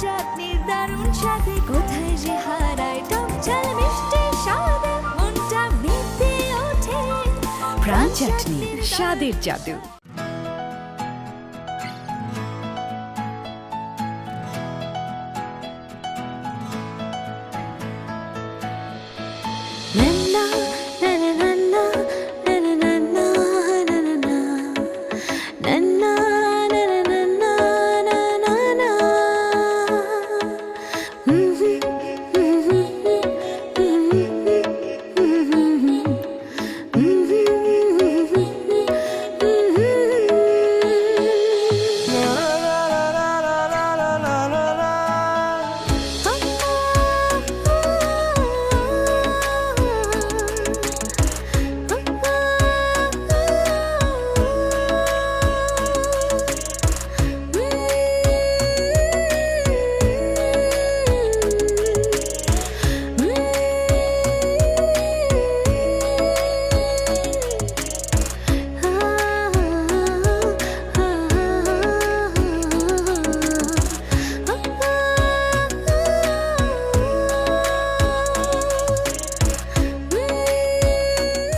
চাটনি দারুণ স্বাদে কোথায় যে হারায় টক ঝাল মিষ্টি স্বাদে মনটা মেতে ওঠে প্রাণ চাটনি স্বাদের জাদু।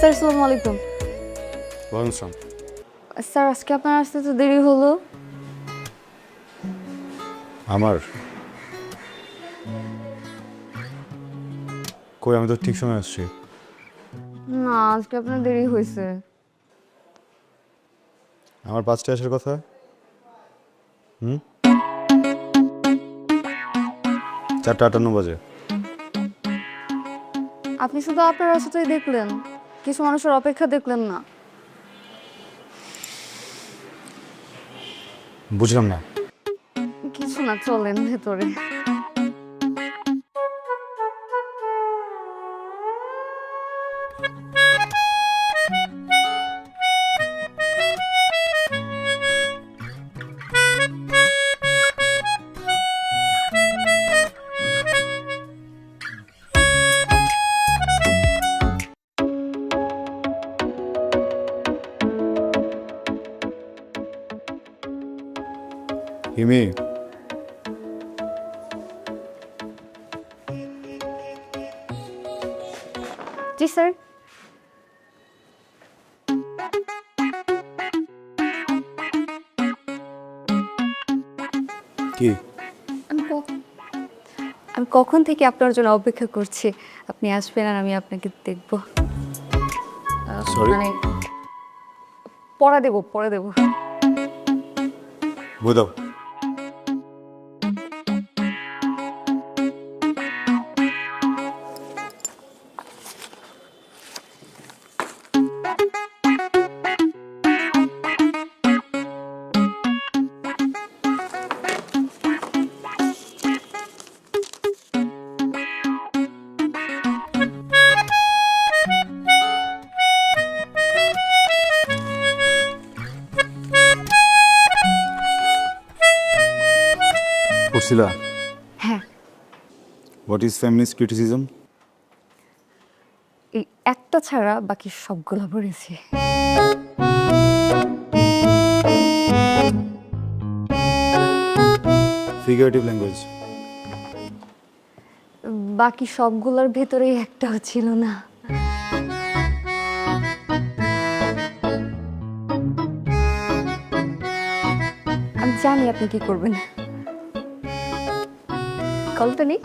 স্যার আসসালামু আলাইকুম। ওয়ালাইকুম আসসালাম। স্যার আজকে আপনার আসতে তো দেরি হলো। আমার কই, আমি তো ঠিক সময় আসছি। না আজকে আপনার দেরি হয়েছে। আমার 5টায় আসার কথা। 4:58 বাজে। আপনি শুধু আপনার রাস্তাতেই দেখলেন, কিছু মানুষের অপেক্ষা দেখলেন না। বুঝলাম না। কিছু না, চলেন ভেতরে। হিমি, জি স্যার। কি আমি কখন থেকে আপনার জন্য অপেক্ষা করছি, আপনি আসবেন আর আমি আপনাকে দেখব। Sorry? মানে পরে দেব। বুঝাও। পড়ছিলা? হ্যাঁ, হোয়াট ইজ ফেমিনিস্ট ক্রিটিসিজম? এই একটা ছাড়া বাকি সবগুলো পড়েছি। Figurative language. বাকি সবগুলোর ভেতরেই একটাও ছিল না। আমি জানি আপনি কি করবেন। কলটা নেই।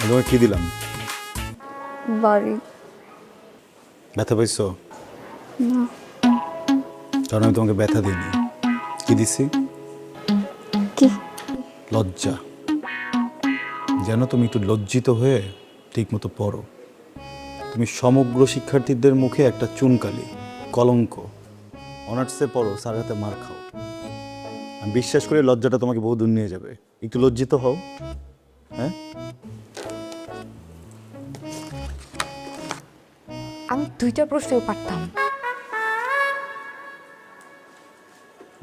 তোমাকে কি দিলাম? বাড়ি। ব্যথা পাইছো? না। কারণ আমি তোমাকে ব্যথা দিইনি। কি দিছি? কি? লজ্জা। যেন তুমি একটু লজ্জিত হয়ে ঠিক মতো পড়ো। তুমি সমগ্র শিক্ষার্থীদের মুখে একটা চুনকালি, কলঙ্ক। অনার্সে পড়ো, স্যার হাতে মার খাও। আমি বিশ্বাস করি লজ্জাটা তোমাকে বহু দূর নিয়ে যাবে। একটু লজ্জিত হও। হ্যাঁ, আমি 2টা প্রশ্নও পারতাম।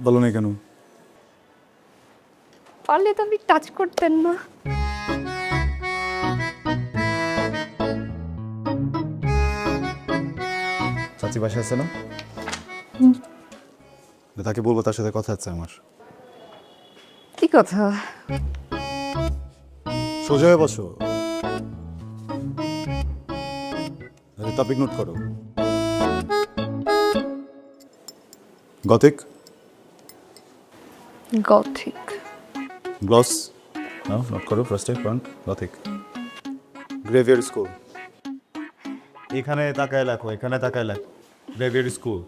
বলো না কেন? পারলে তো আপনি টাচ করতেন না। চাচি বাসায় আছে না? তাকে বলবো তার সাথে কথা আছে আমার। কি কথা? সোজা হয়ে বসো, টপিক নোট করো। গথিক গথিক গ্লস নাও নোট করো। First point gothic. গ্রেভিয়ার স্কুল, এখানে তাকায় লেখো, এখানে তাকায় লেখো। গ্রেভিয়ার স্কুল।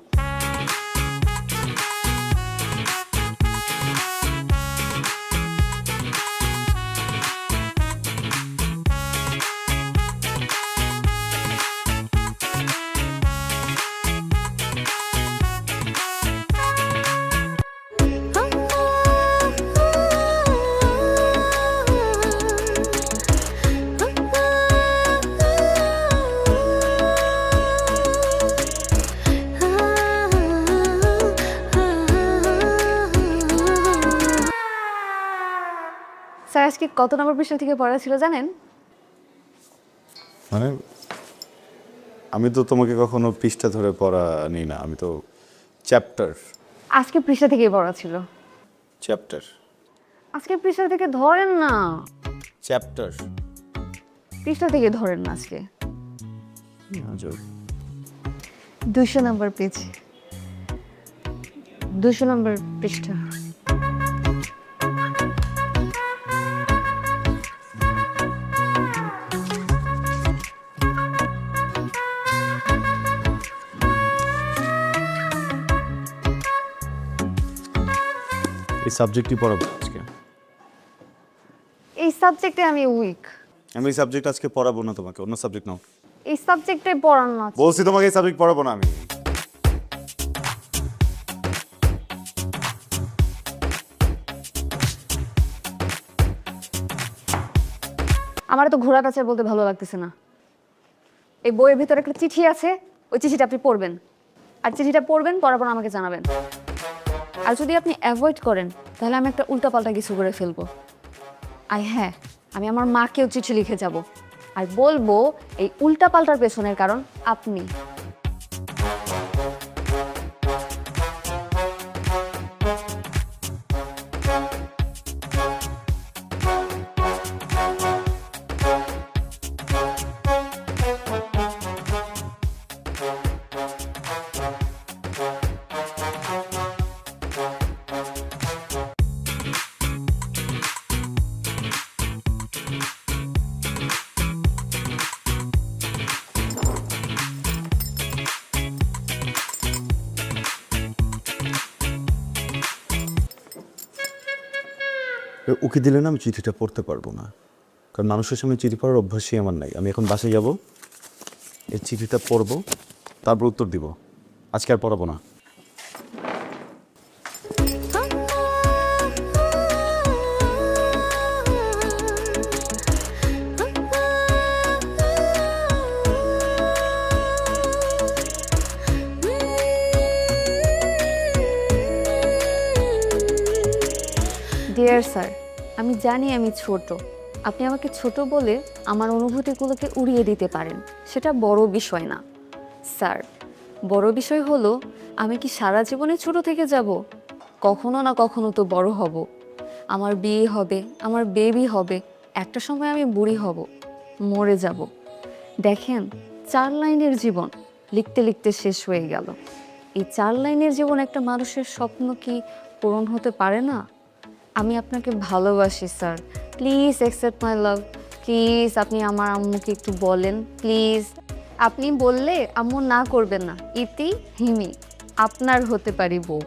স্যার আজকে কত নম্বর পৃষ্ঠা থেকে পড়া ছিল জানেন? মানে আমি তো তোমাকে কখনো পৃষ্ঠা ধরে পড়া নিই না, আমি তো চ্যাপ্টার। আজকে পৃষ্ঠা থেকেই পড়া ছিল। চ্যাপ্টার আজকে পৃষ্ঠা থেকে ধরেন না, চ্যাপ্টার পৃষ্ঠা থেকে ধরেন না। আজকে 200 নম্বর পেজ, 200 নম্বর পৃষ্ঠা। এই সাবজেক্টই পড়াবো আজকে। এই সাবজেক্টে আমি উইক। আমি এই সাবজেক্ট আজকে পড়াবো না তোমাকে, অন্য সাবজেক্ট নাও। এই সাবজেক্টে পড়ান না। বলছি তোমাকে এই সাবজেক্ট পড়াবো না আমি। আমার তো ঘোড়া কাছে বলতে ভালো লাগতেছে না। এই বইয়ের ভিতরে একটা চিঠি আছে, ওই চিঠিটা আপনি পড়বেন, আর চিঠিটা পড়বেন, পড়ার পর আমাকে জানাবেন। আর যদি আপনি অ্যাভয়েড করেন তাহলে আমি একটা উল্টাপাল্টা কিছু করে ফেলবো। আর হ্যাঁ, আমি আমার মাকেও চিঠি লিখে যাব আর বলবো এই উল্টাপাল্টার পেছনের কারণ আপনি। ওকে দিলে না আমি চিঠিটা পড়তে পারবো না, কারণ মানুষের সামনে চিঠি পড়ার অভ্যাসই আমার নাই। আমি এখন বাসায় যাব, এই চিঠিটা পড়বো, তারপর উত্তর দিব। আজকে আর পড়াবো না। ডিয়ার স্যার, আমি জানি আমি ছোট, আপনি আমাকে ছোট বলে আমার অনুভূতিগুলোকে উড়িয়ে দিতে পারেন, সেটা বড় বিষয় না। স্যার, বড় বিষয় হলো আমি কি সারা জীবনে ছোট থেকে যাব? কখনো না কখনো তো বড় হব। আমার বিয়ে হবে, আমার বেবি হবে, একটা সময় আমি বুড়ি হব, মরে যাব। দেখেন, 4 লাইনের জীবন লিখতে লিখতে শেষ হয়ে গেল। এই 4 লাইনের জীবন একটা মানুষের স্বপ্ন কি পূরণ হতে পারে না? আমি আপনাকে ভালোবাসি sir, please accept my love. Please আপনি আমার আম্মুকে একটু বলেন, প্লিজ। আপনি বললে আম্মু না করবেন না। ইতি হিমি, আপনার হতে পারি বউ।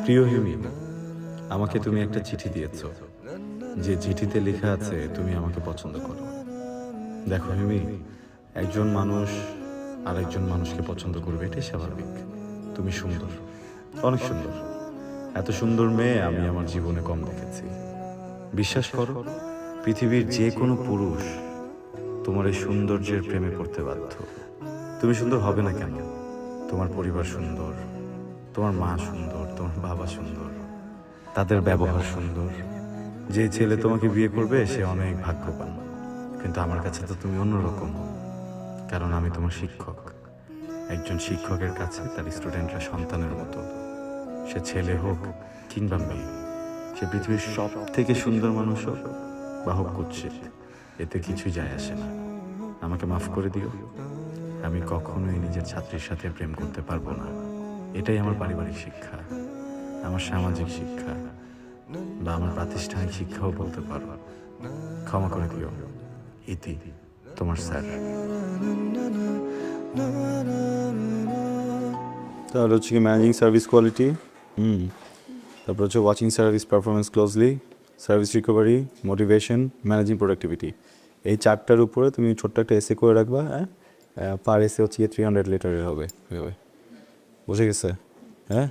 প্রিয় হিমি, আমাকে তুমি একটা চিঠি দিয়েছ, যে চিঠিতে লেখা আছে তুমি আমাকে পছন্দ করো। দেখো হিমি, একজন মানুষ আরেকজন মানুষকে পছন্দ করবে, এটাই স্বাভাবিক। তুমি সুন্দর, অনেক সুন্দর। এত সুন্দর মেয়ে আমি আমার জীবনে কম দেখেছি। বিশ্বাস করো, পৃথিবীর যে কোনো পুরুষ তোমার এই সৌন্দর্যের প্রেমে পড়তে বাধ্য। তুমি সুন্দর হবে না কেন? তোমার পরিবার সুন্দর, তোমার মা সুন্দর, তোমার বাবা সুন্দর, তাদের ব্যবহার সুন্দর। যে ছেলে তোমাকে বিয়ে করবে সে অনেক ভাগ্যবান। কিন্তু আমার কাছে তো তুমি অন্যরকম, কারণ আমি তোমার শিক্ষক। একজন শিক্ষকের কাছে তার স্টুডেন্টরা সন্তানের মতো। সে ছেলে হোক কিংবা মেয়ে, সে পৃথিবীর সব থেকে সুন্দর মানুষ হোক বা হোক কুৎসিত, এতে কিছুই যায় আসে না। আমাকে মাফ করে দিও, আমি কখনোই নিজের ছাত্রীর সাথে প্রেম করতে পারবো না। এটাই আমার পারিবারিক শিক্ষা, আমার সামাজিক শিক্ষা বা আমার প্রাতিষ্ঠানিক শিক্ষাও বলতে পারো। ক্ষমা করে দিও। ইতি, তোমার স্যার। তাহলে হচ্ছে কি ম্যানেজিং সার্ভিস কোয়ালিটি, তারপর হচ্ছে watching service performance closely, service recovery, motivation, managing productivity. এই চারটার উপরে তুমি ছোট্ট একটা এসে করে রাখবা। হ্যাঁ, পার এসে হচ্ছে 300 লেটারের হবে। বুঝে গেছে? হ্যাঁ,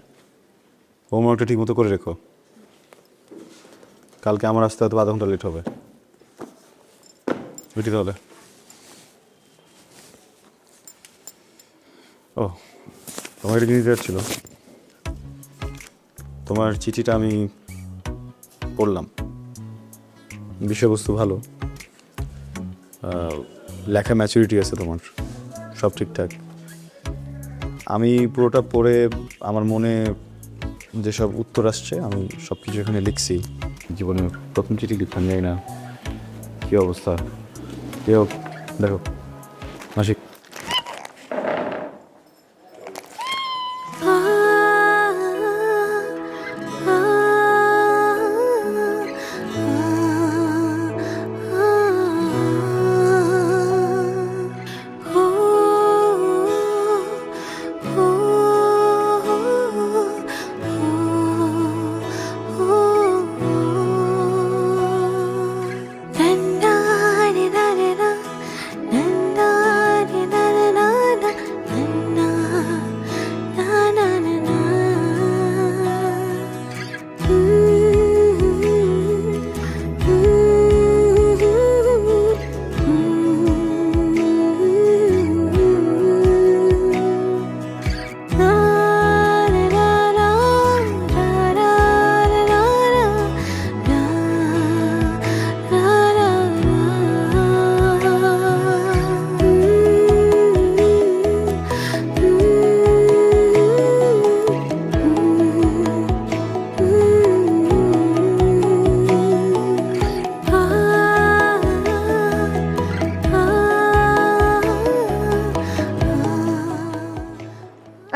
হোমওয়ার্কটা ঠিক মতো করে রেখো। কালকে আমার আসতে হয়তো আধা ঘন্টা লেট হবে। বুঝি তাহলে? ও, তোমার একটা জিনিস দেওয়ার ছিল। তোমার চিঠিটা আমি পড়লাম, বিষয়বস্তু ভালো, লেখা ম্যাচুরিটি আছে তোমার, সব ঠিকঠাক। আমি পুরোটা পড়ে আমার মনে যেসব উত্তর আসছে আমি সব কিছু এখানে লিখছি। জীবনে প্রথম চিঠি লিখতাম, জানি না কী অবস্থা। কেউ দেখো মাসিক,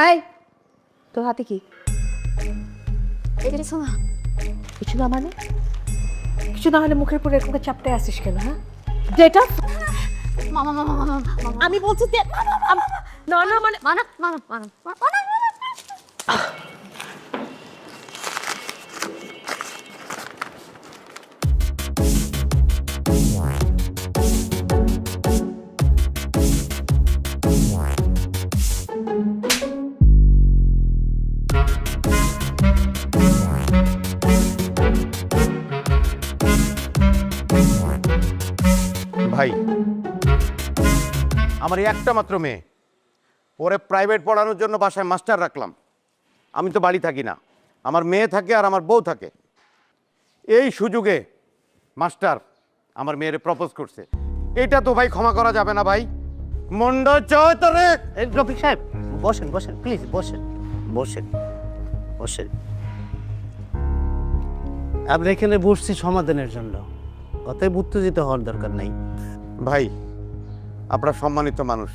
এই তোর হাতে কি? কিছু না। কিছু না মানে? কিছু না হলে মুখের উপরে এরকম চাপতে আসিস কেন? হ্যাঁ, যেটা মামা মামা মামা মামা, আমি বলছি যে না না মানে মানা মানা মানা মানা। ভাই, আমার এই একটা মাত্র মেয়ে, ওরে প্রাইভেট পড়ানোর জন্য বাসায় মাস্টার রাখলাম। আমি তো বাড়ি থাকি না, আমার মেয়ে থাকে আর আমার বউ থাকে। এই সুযোগে মাস্টার আমার মেয়েরে প্রপোজ করছে। এটা তো ভাই ক্ষমা করা যাবে না ভাই। মন্ড চৌতরে রফিক সাহেব, বসেন বসেন প্লিজ, বসেন বসেন বসেন। আমরা এখানে বসছি সমাধানের জন্য, অতএব উত্তেজিত হওয়ার দরকার নাই। ভাই, আপনারা সম্মানিত মানুষ,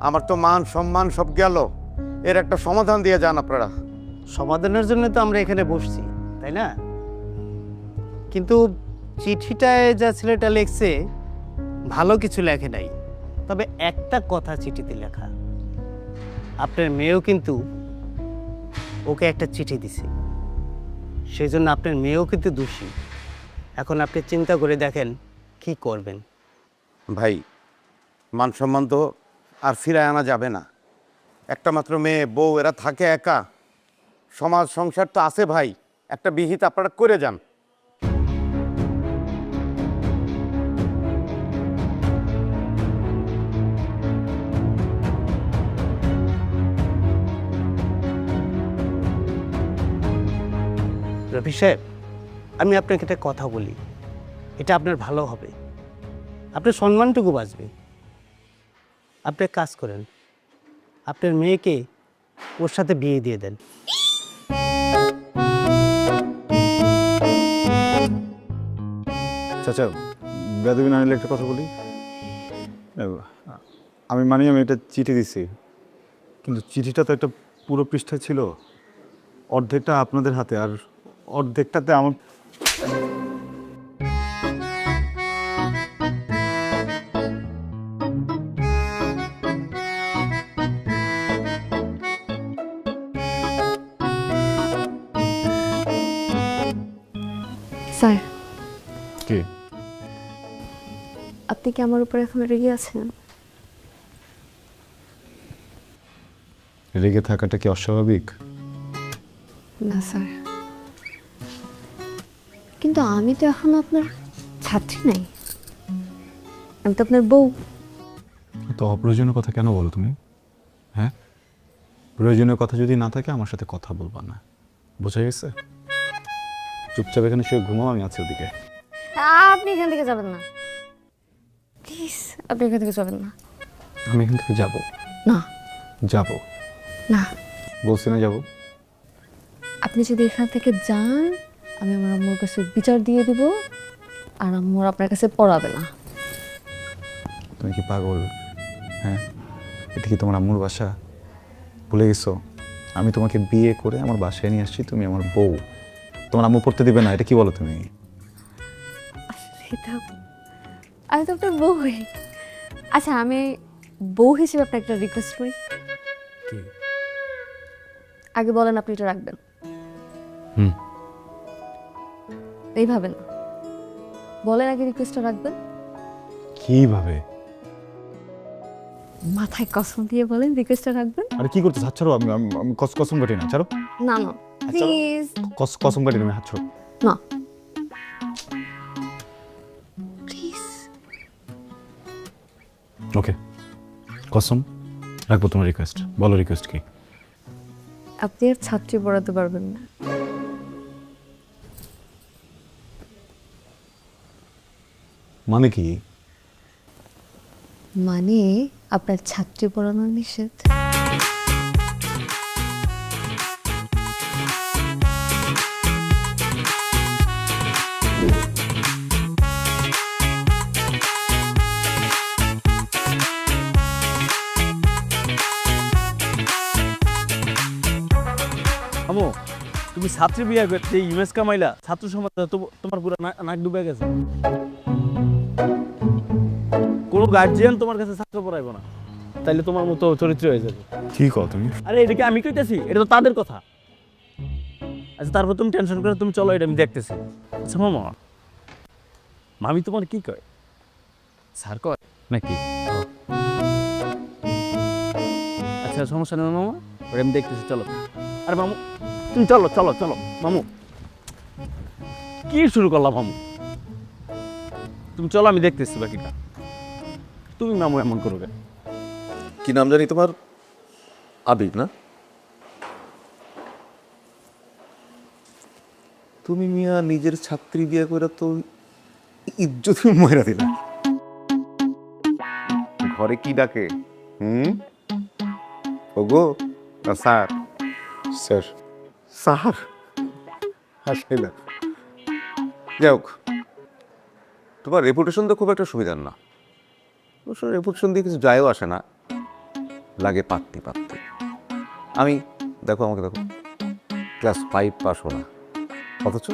আমার তো মান সম্মান সব গেল, এর একটা সমাধান দিয়ে যান আপনারা। সমাধানের জন্য তো আমরা এখানে বসছি, তাই না? কিন্তু চিঠিটায় যা ছেলেটা লেখছে ভালো কিছু লেখে নাই। তবে একটা কথা চিঠিতে লেখা, আপনার মেয়েও কিন্তু ওকে একটা চিঠি দিছে, সেই জন্য আপনার মেয়েও কিন্তু দোষী। এখন আপনি চিন্তা করে দেখেন কি করবেন। ভাই, মান সম্মান তো আর ফিরায় আনা যাবে না। একটা মাত্র মেয়ে, বউ, এরা থাকে একা। সমাজ সংসার তো আছে ভাই, একটা বিহিত আপনারা করে যান। রফি সাহেব, আমি আপনাকে একটা কথা বলি, এটা আপনার ভালো হবে, আপনার সম্মানটুকু বাঁচবে। আপনি এক কাজ করেন, আপনার মেয়েকে ওর সাথে বিয়ে দিয়ে দেন। চাচা, বেদবি না নিলে একটা কথা বলি। আমি মানি আমি একটা চিঠি দিছি, কিন্তু চিঠিটা তো একটা পুরো পৃষ্ঠা ছিল, অর্ধেকটা আপনাদের হাতে আর অর্ধেকটাতে আমার। স্যার, কি আপনি কি আমার উপর এখন রেগে আছেন? রেগে থাকাটা কি অস্বাভাবিক? না স্যার, কিন্তু আমি তো এখন আপনার ছাত্রী নাই, আমি তো আপনার বউ। তো অপ্রয়োজনীয় কথা কেন বলো তুমি? হ্যাঁ, প্রয়োজনীয় কথা যদি না থাকে আমার সাথে কথা বলবা না, বোঝা গেছে? চুপচাপ এখানে শুয়ে ঘুমাও, আমি আছি ওদিকে। আপনি এখান থেকে যাবেন না, প্লিজ, আপনি এখান থেকে যাবেন না। আমি এখান থেকে যাব না, যাব না, বলছি না যাব। আপনি যদি এখান থেকে যান, আমি আমার আম্মুর কাছে বিচার দিয়ে দিব, আর আম্মুর আপনার কাছে পড়াবে না। তুমি কি পাগল? হ্যাঁ, এটা কি তোমার আম্মুর বাসা? ভুলে গেছো আমি তোমাকে বিয়ে করে আমার বাসায় নিয়ে আসছি, তুমি আমার বউ, তোমার আম্মু পড়তে দিবে না, এটা কি বলো তুমি? আমি তো আপনার বউ হই। আচ্ছা, আমি বউ হিসেবে আপনার একটা রিকোয়েস্ট করি। কি? আগে বলেন আপনি এটা রাখবেন। হুম, এইভাবে না, বলেন আগে রিকোয়েস্টটা রাখবেন। কিভাবে? মাথায় কসম দিয়ে বলেন রিকোয়েস্টটা রাখবেন। আরে কি করতে? হাত ছাড়ো, আমি কসম কাটি না, ছাড়ো। না না, প্লিজ। কসম কাটি না, হাত ছাড়ো। না, প্লিজ। ওকে, কসম রাখবো তোমার রিকোয়েস্ট। বলো রিকোয়েস্ট কি? আপনি আর ছাত্রী পড়াতে পারবেন না। মানে কি? মানে আপনার ছাত্রী পড়ানো নিষেধ। আমো, তুমি ছাত্রী বিয়ে করতে ইমেজ কামাইলা, ছাত্র সমাজ তোমার পুরো নাক ডুবে গেছে। কোনো গার্জিয়ান তোমার কাছে ছাত্র পড়াইবো না, তাইলে তোমার মতো চরিত্র হয়ে যাবে। কি কও তুমি? আরে এদিকে আমি কইতেছি, এটা তো তাদের কথা। আচ্ছা, তারপর তুমি টেনশন করে তুমি চলো, এটা আমি দেখতেছি। আচ্ছা মামা, মামি তোমার কি কয়? স্যার কয় নাকি? আচ্ছা, সমস্যা নেই মামা, ওটা আমি দেখতেছি, চলো। আরে মামু, তুমি চলো চলো চলো। মামু, কি শুরু করলাম মামু? তুমি চলো, আমি দেখতেছি বাকিটা। তুমি মামু এমন করো কেন? কি নাম জানি তোমার? আবির না? তুমি মিয়া নিজের ছাত্রী বিয়ে করে তো ইজ্জত ময়রা দিলা। ঘরে কি ডাকে? ওগো না স্যার? স্যার। স্যার হাসে না। যাই হোক, তোমার রেপুটেশন তো খুব একটা সুবিধার না। অবশ্য রেপুটেশন দিয়ে কিছু যায়ও আসে না, লাগে পাত্তি পাত্তি। আমি দেখো, আমাকে দেখো, ক্লাস 5 পাস হো না, অথচ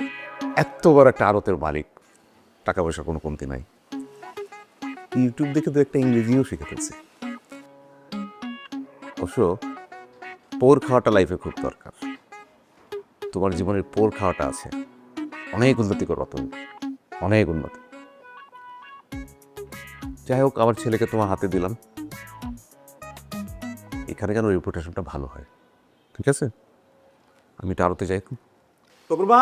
এত বড় একটা আড়তের মালিক, টাকা পয়সার কোনো কমতি নাই। ইউটিউব দেখে তো একটা ইংরেজিও শিখে ফেলছি। অবশ্য পোর খাওয়াটা লাইফে খুব দরকার। তোমার জীবনের পোর খাওয়াটা আছে, অনেক উন্নতি করো তুমি, অনেক উন্নতি। যাই হোক, আমার ছেলেকে তোমার হাতে দিলাম, এখানে যেন রেপুটেশনটা ভালো হয়, ঠিক আছে? আমি এটা আরতে যাই। টুকুরমা,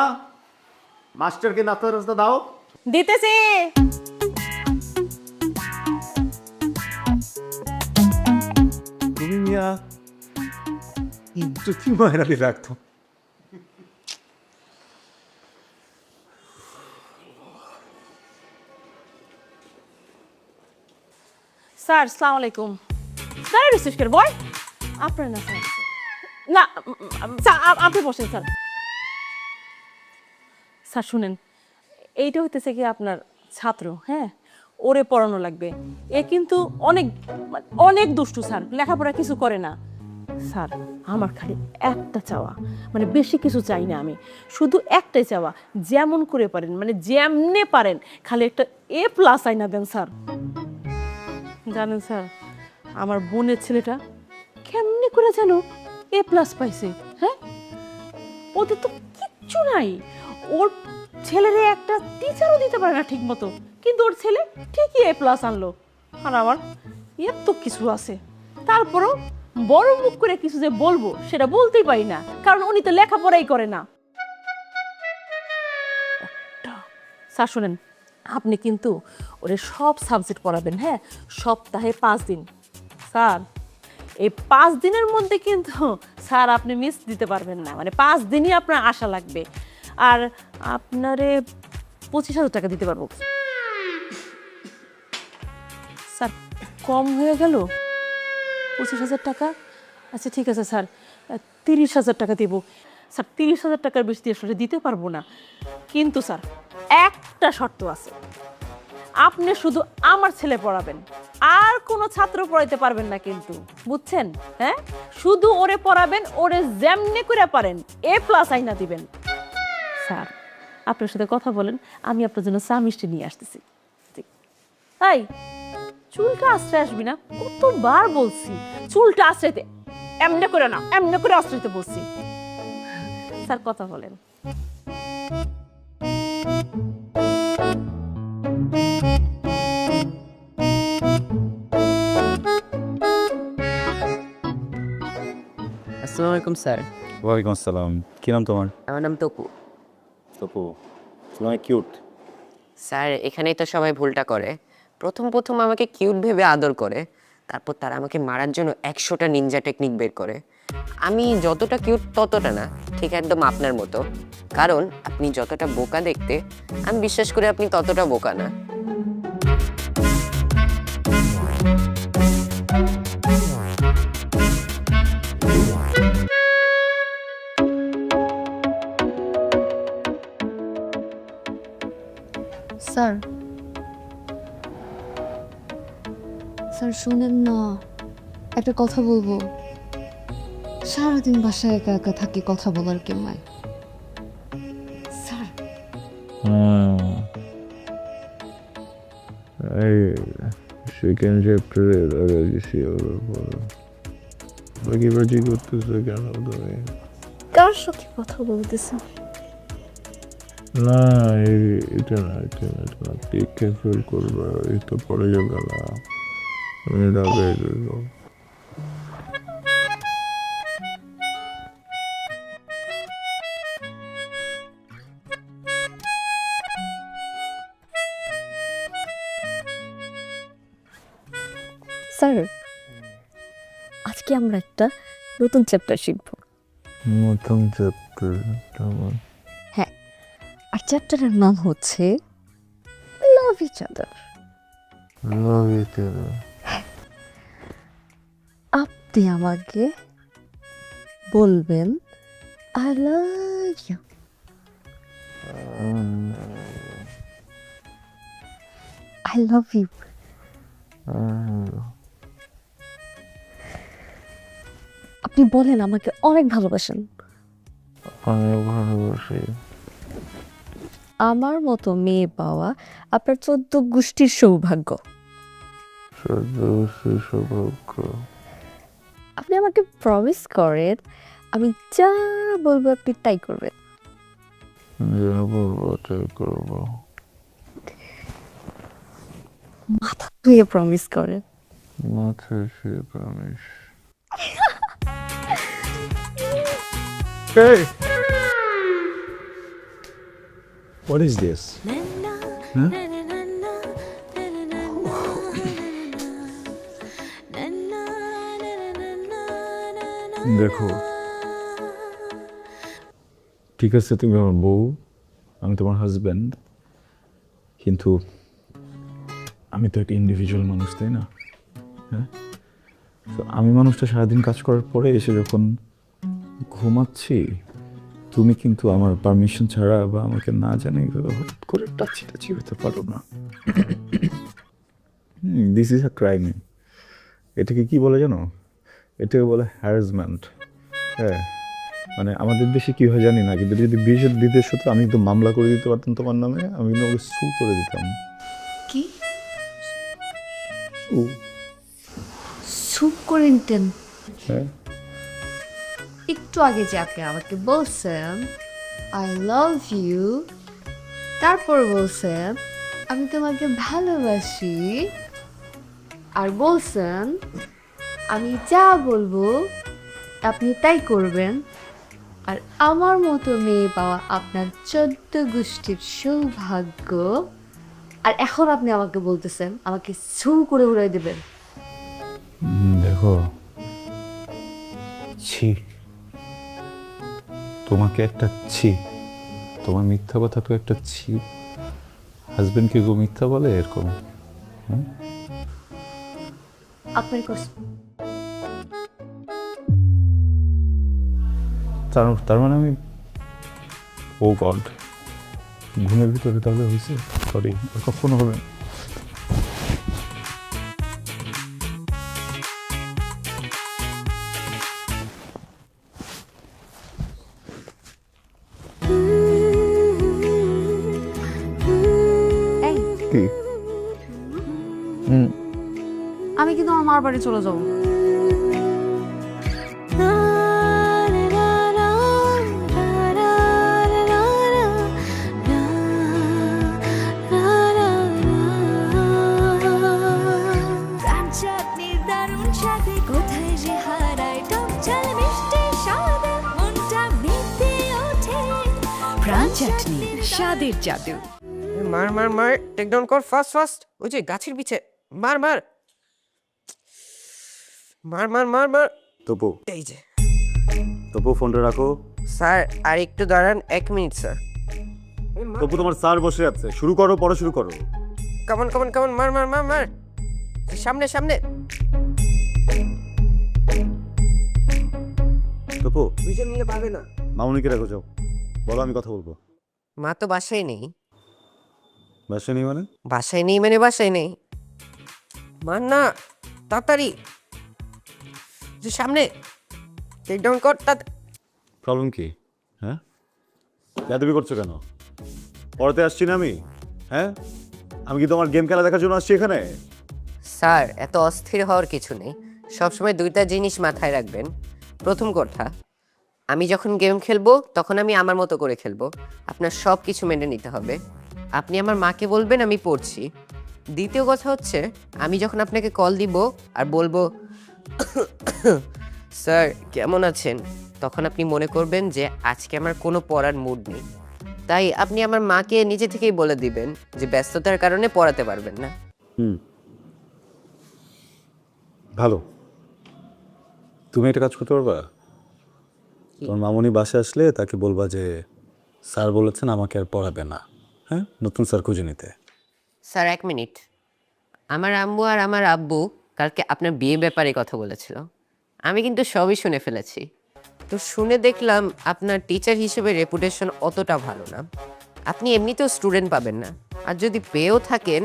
মাস্টারকে নাস্তার রাস্তা দাও। দিতেছি। তুমি মিয়া ইজ্জতি মায়েরালি রাখতো। স্যার আসসালামু আলাইকুম। স্যার রিসিভ করে বয় আপনার না স্যার, না স্যার আপনি বসেন স্যার। স্যার শুনেন, এইটা হইতেছে কি আপনার ছাত্র, হ্যাঁ, ওরে পড়ানো লাগবে। এ কিন্তু অনেক অনেক দুষ্টু স্যার, লেখাপড়া কিছু করে না। স্যার আমার খালি একটা চাওয়া, মানে বেশি কিছু চাই না আমি, শুধু একটাই চাওয়া, যেমন করে পারেন মানে যেমনে পারেন খালি একটা A+ আইনা দেন স্যার। জানেন স্যার, আমার বোনের ছেলেটা কেমনে করে যেন A+ পাইছে, হ্যাঁ, ওদের তো কিচ্ছু নাই। ওর ছেলেরে একটা টিচারও দিতে পারে না ঠিক মতো, কিন্তু ওর ছেলে ঠিকই A+ আনলো। আর আমার এর তো কিছু আছে, তারপরও বড় মুখ করে কিছু যে বলবো সেটা বলতেই পারি না, কারণ উনি তো লেখাপড়াই করে না। স্যার শুনেন, আপনি কিন্তু ওরে সব সাবজেক্ট পড়াবেন, হ্যাঁ, সপ্তাহে 5 দিন। স্যার এই 5 দিনের মধ্যে কিন্তু স্যার আপনি মিস দিতে পারবেন না, মানে 5 দিনই আপনার আশা লাগবে। আর আপনারে 25,000 টাকা দিতে পারবো। স্যার কম হয়ে গেল 25,000 টাকা? আচ্ছা ঠিক আছে স্যার, 30,000 টাকা দেবো। স্যার 30,000 টাকার বেশি আসলে দিতে পারবো না, কিন্তু স্যার একটা শর্ত আছে, আপনি শুধু আমার ছেলে পড়াবেন, আর কোনো ছাত্র পড়াইতে পারবেন না কিন্তু, বুঝছেন? হ্যাঁ, শুধু ওরে পড়াবেন, ওরে যেমনি করে পারেন A+ আইনা দিবেন। স্যার আপনার সাথে কথা বলেন, আমি আপনার জন্য চা মিষ্টি নিয়ে আসতেছি। তাই চুলটা আশ্রয় আসবি না, কতবার বলছি চুলটা আশ্রয়তে, এমনি করে না, এমনি করে আশ্রয়তে বলছি। স্যার কথা বলেন। আসসালামু আলাইকুম স্যার। ওয়ালাইকুম আসসালাম। কি নাম তোমার? আমার নাম তপু। তপু, তুমি কিউট। স্যার এখানেই তো সবাই ভুলটা করে, প্রথম প্রথম আমাকে কিউট ভেবে আদর করে, তারপর তারা আমাকে মারার জন্য 100টা নিনজা টেকনিক বের করে। আমি যতটা কিউট ততটা না, ঠিক একদম আপনার মতো, কারণ আপনি যতটা বোকা দেখতে, আমি বিশ্বাস করি আপনি ততটা বোকা না। স্যার, স্যার শুনেন না, একটা কথা বলবো। সারাদিন বাসায় একা একা থাকি, কথা বলার কেউ নাই। স্যার এই সেকেন্ড চ্যাপ্টারে লাগা গেছি, ওর বাকি করতেছে কেন তুমি? কার সাথে কথা বলতেছে? না এটা না, এটা না, এটা না, টেক কেয়ারফুল করবা, এই তো পড়ে যাবে না, আমি লাগাই দেব। স্যার আজকে আমরা একটা নতুন চ্যাপ্টার শিখবো। নতুন চ্যাপ্টার? হ্যাঁ, আর চ্যাপ্টারের নাম হচ্ছে লাভ ইচ আদার। লাভ ইচ আদার? আপনি আমাকে বলবেন I love you. I love you. আপনি বলেন আমাকে অনেক ভালোবাসেন। অনেক ভালোবাসি। আমার মতো মেয়ে পাওয়া আপনার 14 গোষ্ঠীর সৌভাগ্য। 14 গোষ্ঠীর সৌভাগ্য? আপনি আমাকে প্রমিস করেন, আমি যা বলবো আপনি তাই করবেন। যা বলবো তাই করবো। মাথা ধুয়ে প্রমিস করেন। মাথা ধুয়ে promise. Hey! What is this? Huh? দেখো, ঠিক আছে তুমি আমার বউ, আমি তোমার হাজব্যান্ড, কিন্তু আমি তো একটা ইন্ডিভিজুয়াল মানুষ, তাই না? হ্যাঁ? তো আমি মানুষটা সারাদিন কাজ করার পরে এসে যখন ঘুমাচ্ছি, তুমি কিন্তু আমার পারমিশন ছাড়া বা আমাকে না জানে হঠাৎ করে টাচি টাচি হতে পারো না। This is a crime. এটাকে কি বলে জানো? এটাকে বলে হ্যারাসমেন্ট। হ্যাঁ, মানে আমাদের দেশে কি হয় জানি না, কিন্তু যদি বিদেশ হতো আমি তো মামলা করে দিতে পারতাম তোমার নামে, আমি তোমাকে সু করে দিতাম। কি সু? সুপ করে নিতেন? হ্যাঁ, একটু আগে যাকে আমাকে বলছেন আই লাভ ইউ, তারপর বলছেন আমি তোমাকে ভালোবাসি, আর বলছেন আমি যা বলবো আপনি তাই করবেন, আর আমার মতো মেয়ে পাওয়া আপনার 14 গোষ্ঠীর সৌভাগ্য। আর এখন আপনি আমাকে বলতেছেন আমাকে ছু করে উড়াই দেবেন। দেখো, ছি, তোমাকে একটা ছি, তোমার মিথ্যা কথা তো একটা ছি। হাজবেন্ডকে কেউ মিথ্যা বলে এরকম? হ্যাঁ, আপনার কষ্ট। তার মানে আমি, ও গড, ঘুমের ভিতরে তাহলে হয়েছে? সরি, কখনো হবে না। কি? আমি কিন্তু আমার মার বাড়ি চলে যাবো। কোথায় যে হারায় টক ঝাল মিষ্টি স্বাদে মনটা মেতে ওঠে প্রাণ চাটনি স্বাদের জাদু। মার মার মার, টেক ডাউন কর ফাস্ট ফাস্ট। ওই যে গাছের পিছে মার মার মার মার মার মার। তপু, এই যে তপু ফোনটা রাখো। স্যার আর একটু দাঁড়ান, 1 মিনিট স্যার। তপু, তোমার স্যার বসে আছে, শুরু করো, পরে শুরু করো। কামন কামন কামন, মার মার মার মার, সামনে সামনে। তপু, দুইজন মিলে পারবে না। মামুনিকে রাখো, যাও, বলো, আমি কথা বলবো। মা তো বাসায় নেই। বাসা নেই মানে? বাসায় নেই মানে বাসায় নেই। মার না, তাড়াতাড়ি যে সামনে, টেক ডাউন কর। প্রবলেম কি? হ্যাঁ, বেয়াদবি করছো কেন? পড়াতে আসছি না আমি? হ্যাঁ, আমি কি তোমার গেম খেলা দেখার জন্য আসছি এখানে? স্যার এত অস্থির হওয়ার কিছু নেই, সবসময় দুইটা জিনিস মাথায় রাখবেন। প্রথম কথা, আমি যখন গেম খেলবো তখন আমি আমার মতো করে খেলবো, আপনার সব কিছু মেনে নিতে হবে। আপনি আমার মাকে বলবেন আমি পড়ছি। দ্বিতীয় কথা হচ্ছে, আমি যখন আপনাকে কল দিব আর বলবো স্যার কেমন আছেন, তখন আপনি মনে করবেন যে আজকে আমার কোনো পড়ার মুড নেই। তাই আপনি আমার মাকে নিজে থেকেই বলে দিবেন যে ব্যস্ততার কারণে পড়াতে পারবেন না। ভালো, তুমি একটা কাজ করতে পারবা? তোমার মামুনি বাসায় আসলে তাকে বলবা যে স্যার বলেছেন আমাকে আর পড়াবে না, হ্যাঁ, নতুন স্যার খুঁজে নিতে। স্যার 1 মিনিট, আমার আম্মু আর আমার আব্বু কালকে আপনার বিয়ে ব্যাপারে কথা বলেছিল, আমি কিন্তু সবই শুনে ফেলেছি। তো শুনে দেখলাম আপনার টিচার হিসেবে রেপুটেশন অতটা ভালো না, আপনি এমনিতেও স্টুডেন্ট পাবেন না, আর যদি পেয়েও থাকেন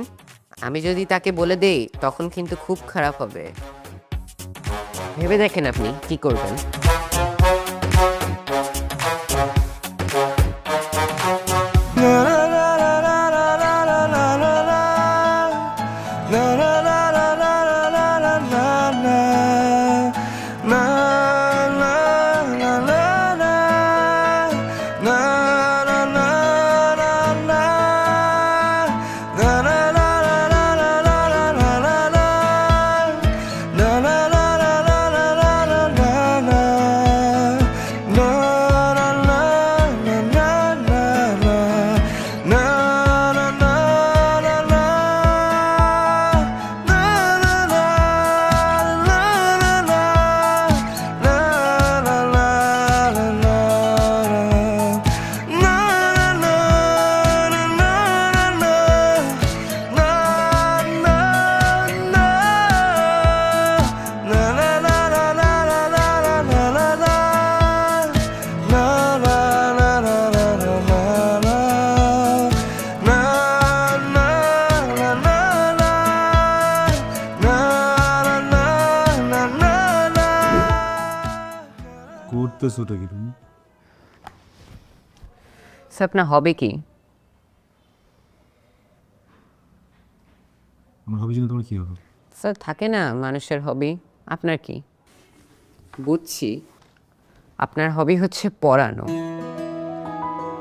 আমি যদি তাকে বলে দেই তখন কিন্তু খুব খারাপ হবে। ভেবে দেখেন আপনি কি করবেন। করতেছোটা কি তুমি? স্যার আপনার হবে কি? আমার হবি জন্য তোমার কি হবে? স্যার থাকে না মানুষের হবি, আপনার কি? বুঝছি আপনার হবি হচ্ছে পড়ানো,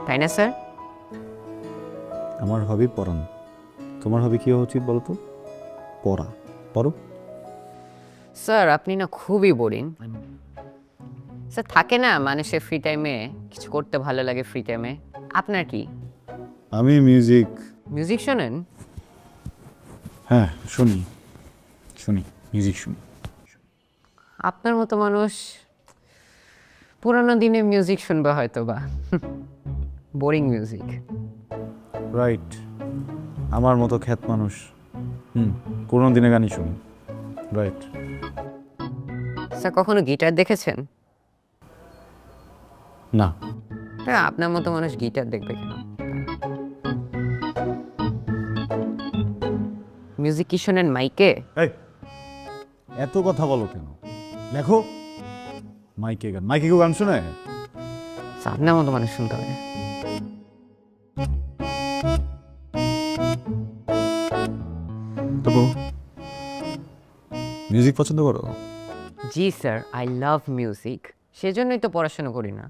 তাই না স্যার? আমার হবি পড়ানো। তোমার হবি কি হওয়া উচিত বলো তো? পড়া। পড়ো। স্যার আপনি না খুবই বোরিং। স্যার থাকে না মানুষের ফ্রি টাইমে কিছু করতে ভালো লাগে, ফ্রি টাইমে আপনার কি? আমি মিউজিক। মিউজিক শোনেন? হ্যাঁ শুনি, মিউজিক শুনি। আপনার মতো মানুষ পুরানো দিনে মিউজিক শুনবে হয়তো বা, বোরিং মিউজিক। রাইট, আমার মতো খ্যাত মানুষ পুরোনো দিনে গানই শুনি। রাইট। স্যার কখনো গিটার দেখেছেন? না। হ্যাঁ আপনার মতো মানুষ গিটার দেখবে কেন? মিউজিক কি শোনেন মাইকে? এই এত কথা বলো কেন? লেখো। মাইকে গান, মাইকে কেউ গান শোনে? আপনার মতো মানুষ শুনতে হবে। তবু মিউজিক পছন্দ করো? জি স্যার, আই লাভ মিউজিক, সেজন্যই তো পড়াশোনা করি না।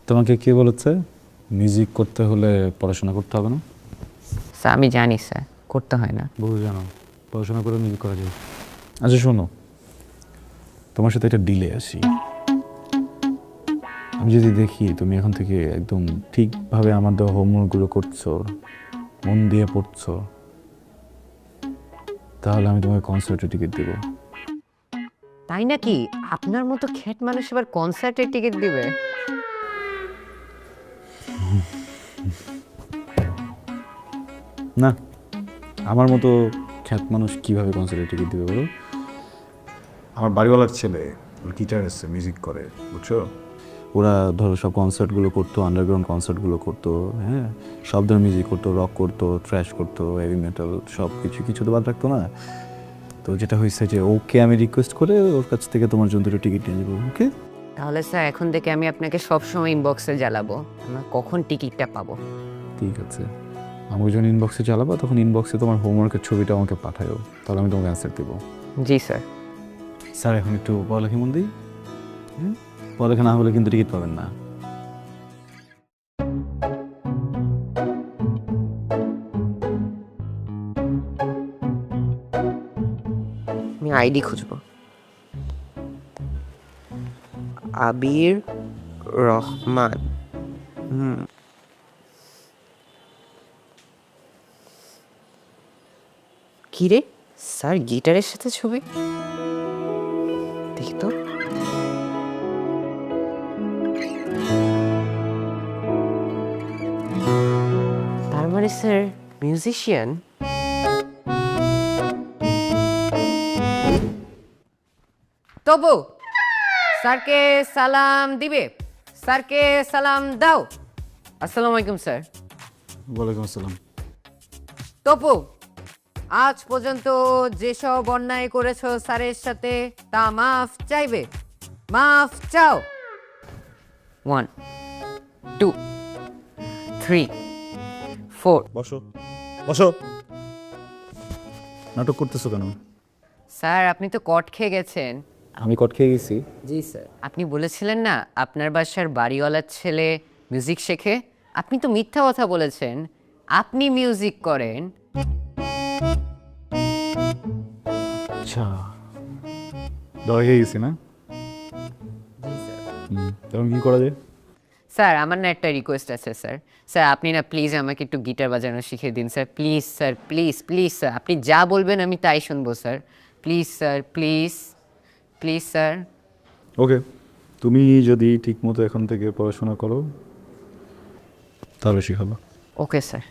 তোমাকে কে বলেছে মিউজিক করতে হলে পড়াশোনা করতে হবে না? স্যার আমি জানি স্যার, করতে হয় না। বহু জানো, পড়াশোনা করে মিউজিক করা যায়। আচ্ছা শোনো, তোমার সাথে একটা ডিলে আসি। আমি যদি দেখি তুমি এখন থেকে একদম ঠিকভাবে আমার দেওয়া হোমওয়ার্কগুলো করছো, মন দিয়ে পড়ছো, তাহলে আমি তোমাকে কনসার্টের টিকিট দেবো। তাই নাকি? আপনার মতো খ্যাট মানুষ এবার কনসার্টের টিকিট দিবে? না, আমার মতো খ্যাত মানুষ কিভাবে কনসার্টের টিকিট দিবে বলো? আমার বাড়িওয়ালার ছেলে, ওর গিটার এসছে, মিউজিক করে, বুঝছো? ওরা ধরো সব কনসার্টগুলো করতো, আন্ডারগ্রাউন্ড কনসার্টগুলো করতো, হ্যাঁ, সব ধরনের মিউজিক করতো, রক করতো, ট্র্যাশ করতো, হেভি মেটাল, সব কিছু তো বাদ রাখতো না। তো যেটা হয়েছে যে ওকে আমি রিকোয়েস্ট করে ওর কাছ থেকে তোমার জন্য দুটো টিকিট নিয়ে নেবো। ওকে? তাহলে স্যার এখন থেকে আমি আপনাকে সবসময় ইনবক্সে জ্বালাবো, আমরা কখন টিকিটটা পাবো। ঠিক আছে, আমাকে যখন ইনবক্সে চালাবো তখন ইনবক্সে তোমার হোমওয়ার্কের ছবিটা আমাকে পাঠাও, তাহলে আমি তোমাকে অ্যান্সার দেবো। জি স্যার। স্যার এখন একটু পড়ালেখা মন দিই। পড়ালেখা না হলে কিন্তু টিকিট পাবেন না। আমি আইডি খুঁজবো। আবির রহমান। কি রে স্যার, গিটারের সাথে ছবি? দেখি তো। তার মানে স্যার মিউজিশিয়ান। তবু স্যারকে সালাম দিবে, স্যারকে সালাম দাও। আসসালামু আলাইকুম স্যার। ওয়ালাইকুম আসসালাম। তপু, আজ পর্যন্ত যেসব অন্যায় করেছো স্যারের সাথে তা মাফ চাইবে, মাফ চাও। 1 2 3 4। বসো বসো। নাটক করতেছো কেন? স্যার আপনি তো কট খেয়ে গেছেন। আমি কট খেয়ে গেছি? জি স্যার। আপনি বলেছিলেন না আপনার বাসার বাড়িওয়ালার ছেলে মিউজিক শেখে, আপনি তো মিথ্যা কথা বলেছেন, আপনি মিউজিক করেন। আচ্ছা, দয়া হয়ে গেছি না? জি স্যার। তখন কি করা যায়? স্যার আমার না একটা রিকোয়েস্ট আছে স্যার। স্যার আপনি না প্লিজ আমাকে একটু গিটার বাজানো শিখিয়ে দিন sir, please sir, please please sir. আপনি যা বলবেন আমি তাই শুনবো sir, please sir, please please sir. Okay, তুমি যদি ঠিক মতো এখন থেকে পড়াশোনা করো তাহলে শিখাবো। Okay sir.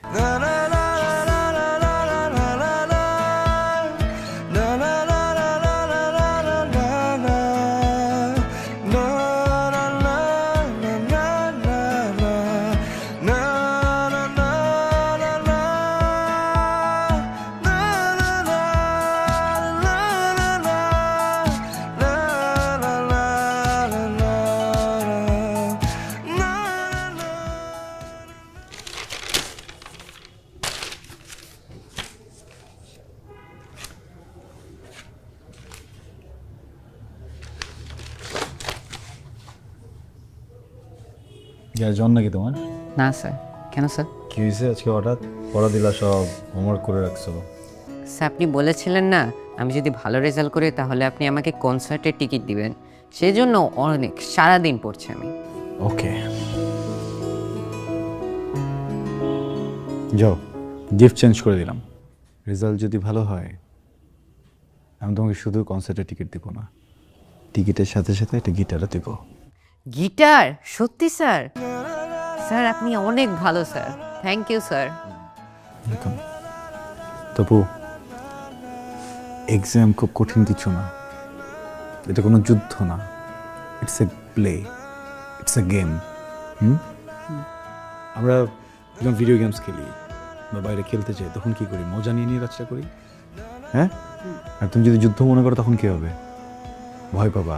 কি আর জন নাকি তোমার? না স্যার। কেন স্যার? কি হয়েছে আজকে হঠাৎ? পড়া দিলা সব, হোমওয়ার্ক করে রাখছো। স্যার আপনি বলেছিলেন না আমি যদি ভালো রেজাল্ট করি তাহলে আপনি আমাকে কনসার্টের টিকিট দিবেন, সেই জন্য অনেক সারাদিন পড়ছি আমি। ওকে, যাও, গিফট চেঞ্জ করে দিলাম। রেজাল্ট যদি ভালো হয় আমি তোমাকে শুধু কনসার্টের টিকিট দিব না, টিকিটের সাথে সাথে একটা গিটারও দিব। গিটার? সত্যি স্যার? স্যার আপনি অনেক ভালো sir, thank you sir. Welcome. Topu, exam খুব কঠিন কিছু না, এটা কোনো যুদ্ধ না, it's a play, it's a game. আমরা যখন ভিডিও গেমস খেলি বা বাইরে খেলতে চাই তখন কি করি? মজা নিয়ে নিয়ে কাজটা করি, হ্যাঁ? আর তুমি যদি যুদ্ধ মনে করো তখন কি হবে? ভয় পাবা,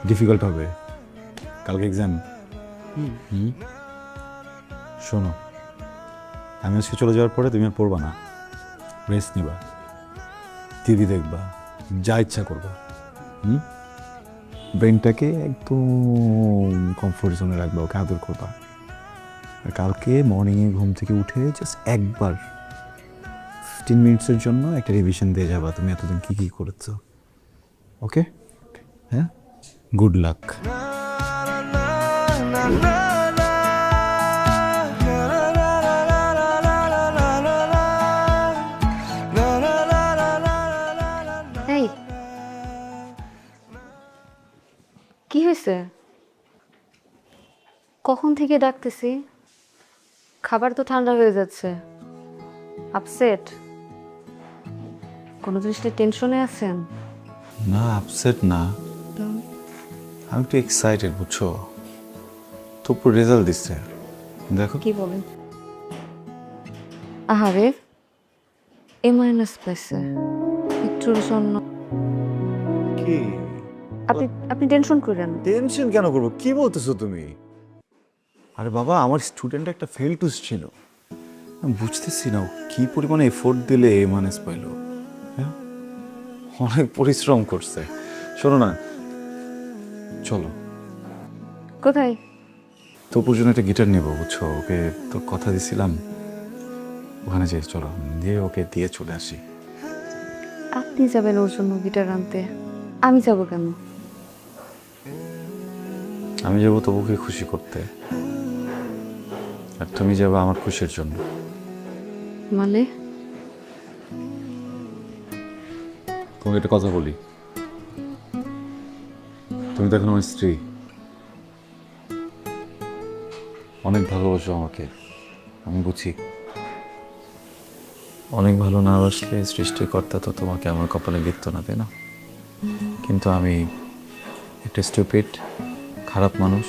ডিফিকাল্ট হবে। কালকে এক্সাম। শোনো, আমি আজকে চলে যাওয়ার পরে তুমি আর পড়বা না, রেস্ট নিবা, টিভি দেখবা, যা ইচ্ছা করবা। ব্রেনটাকে একদম কমফোর্ট জোনে রাখবা, ওকে আদর করবা। আর কালকে মর্নিংয়ে ঘুম থেকে উঠে জাস্ট একবার 15 মিনিটসের জন্য একটা রিভিশন দিয়ে যাবা তুমি এতদিন কী কী করেছো। ওকে? হ্যাঁ, গুড লাক। এই কি হয়েছে? কখন থেকে ডাকতেছি, খাবার তো ঠান্ডা হয়ে যাচ্ছে। আপসেট? কোনো জিনিসটা টেনশনে আছেন? না, আপসেট না, আমি একটু এক্সাইটেড, বুঝছো? তবু রেজাল্ট দিচ্ছে, দেখো। কি বলেন? আহারে, এ মাইনাস পাইছে একটুর জন্য। কি আপনি আপনি টেনশন করেন? টেনশন কেন করবো? কি বলতেছো তুমি? আরে বাবা, আমার স্টুডেন্ট একটা ফেল টুস ছিল, আমি বুঝতেছি না ও কি পরিমাণে এফোর্ট দিলে এ মাইনাস পাইলো। হ্যাঁ, অনেক পরিশ্রম করছে। শোনো না, চলো। কোথায়? তপুর জন্য একটা গিটার নেবো, বুঝছো? ওকে তো কথা দিছিলাম, ওখানে যাই, চলো দিয়ে ওকে দিয়ে চলে আসি। আপনি যাবেন ওর জন্য গিটার আনতে? আমি যাব কেন? আমি যাবো তবুকে খুশি করতে, আর তুমি যাবে আমার খুশির জন্য। মানে? তোমাকে একটা কথা বলি, তুমি তো এখন আমার স্ত্রী, অনেক ভালোবাসো আমাকে, আমি বুঝি। অনেক ভালো না বাসলে সৃষ্টিকর্তা তো তোমাকে আমার কপালে লিখত না, তাই না? কিন্তু আমি একটা স্টুপিড, খারাপ মানুষ,